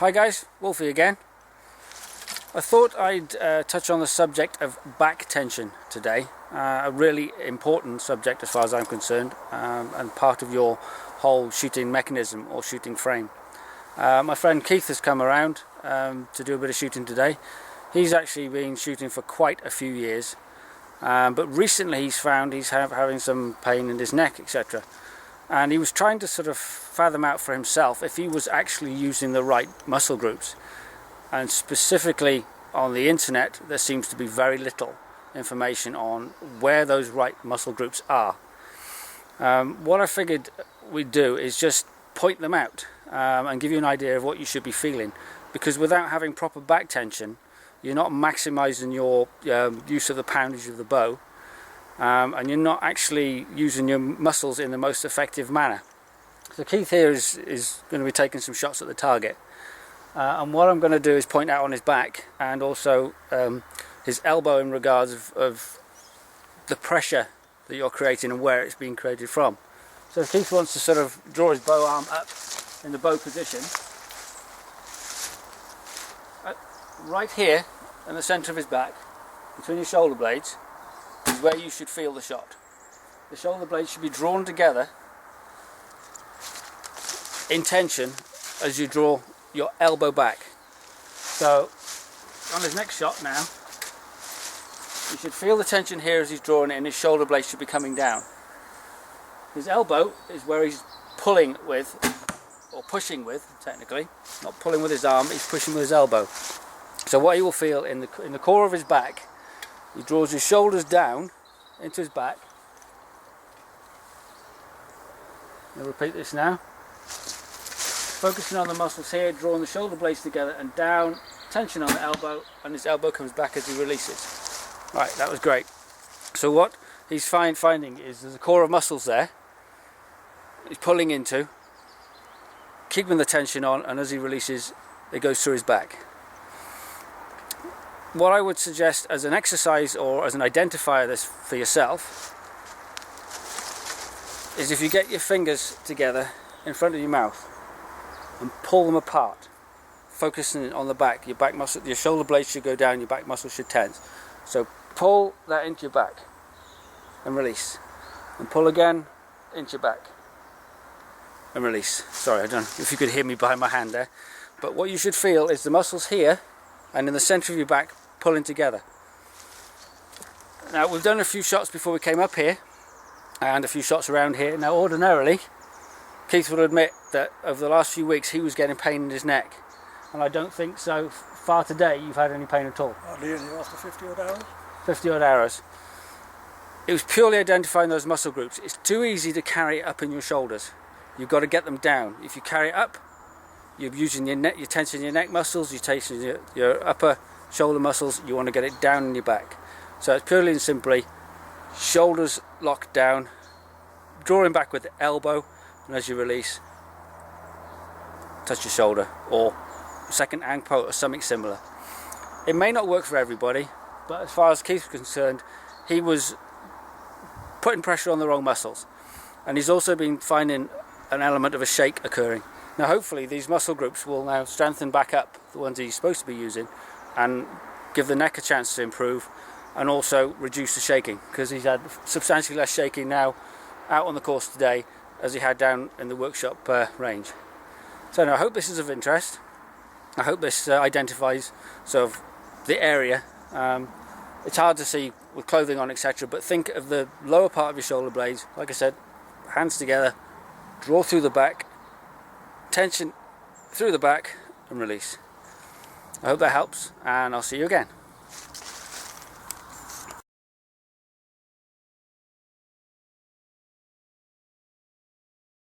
Hi guys, Wolfie again. I thought I'd touch on the subject of back tension today, a really important subject as far as I'm concerned, and part of your whole shooting mechanism or shooting frame. My friend Keith has come around to do a bit of shooting today. He's actually been shooting for quite a few years, but recently he's found he's having some pain in his neck, etc. And he was trying to sort of fathom out for himself if he was actually using the right muscle groups. And specifically on the internet, there seems to be very little information on where those right muscle groups are. What I figured we'd do is just point them out and give you an idea of what you should be feeling, because without having proper back tension, you're not maximizing your use of the poundage of the bow, and you're not actually using your muscles in the most effective manner. So Keith here is going to be taking some shots at the target, and what I'm going to do is point out on his back and also his elbow in regards of the pressure that you're creating and where it's being created from. So if Keith wants to sort of draw his bow arm up in the bow position, right here in the centre of his back, between his shoulder blades, is where you should feel the shot. The shoulder blades should be drawn together in tension as you draw your elbow back. So on his next shot now, you should feel the tension here as he's drawing it, and his shoulder blades should be coming down. His elbow is where he's pulling with, or pushing with technically, not pulling with his arm, he's pushing with his elbow. So what he will feel in the core of his back, he draws his shoulders down into his back. I'll repeat this now. Focusing on the muscles here, drawing the shoulder blades together and down, tension on the elbow, and his elbow comes back as he releases. Right, that was great. So what he's finding is there's a core of muscles there he's pulling into, keeping the tension on, and as he releases, it goes through his back. What I would suggest as an exercise or as an identifier this for yourself is if you get your fingers together in front of your mouth and pull them apart, focusing on the back, your back muscle, your shoulder blades should go down, your back muscle should tense. So pull that into your back and release, and pull again into your back and release. Sorry, I don't know if you could hear me behind my hand there, but what you should feel is the muscles here and in the centre of your back pulling together. Now we've done a few shots before we came up here and a few shots around here. Now ordinarily Keith will admit that over the last few weeks he was getting pain in his neck, and I don't think so far today you've had any pain at all. Hardly any after 50 odd hours. 50 odd hours. It was purely identifying those muscle groups. It's too easy to carry it up in your shoulders. You've got to get them down. If you carry it up, you're using your neck, you're tensing your neck muscles, you're tensing your upper shoulder muscles, you want to get it down in your back. So it's purely and simply shoulders locked down, drawing back with the elbow, and as you release, touch your shoulder or second ankle or something similar. It may not work for everybody, but as far as Keith was concerned, he was putting pressure on the wrong muscles, and he's also been finding an element of a shake occurring. Now hopefully these muscle groups will now strengthen back up, the ones he's supposed to be using, and give the neck a chance to improve, and also reduce the shaking, because he's had substantially less shaking now out on the course today as he had down in the workshop range. So now I hope this is of interest. I hope this identifies sort of the area. It's hard to see with clothing on, etc., but think of the lower part of your shoulder blades, like I said, hands together, draw through the back, tension through the back, and release. I hope that helps, and I'll see you again.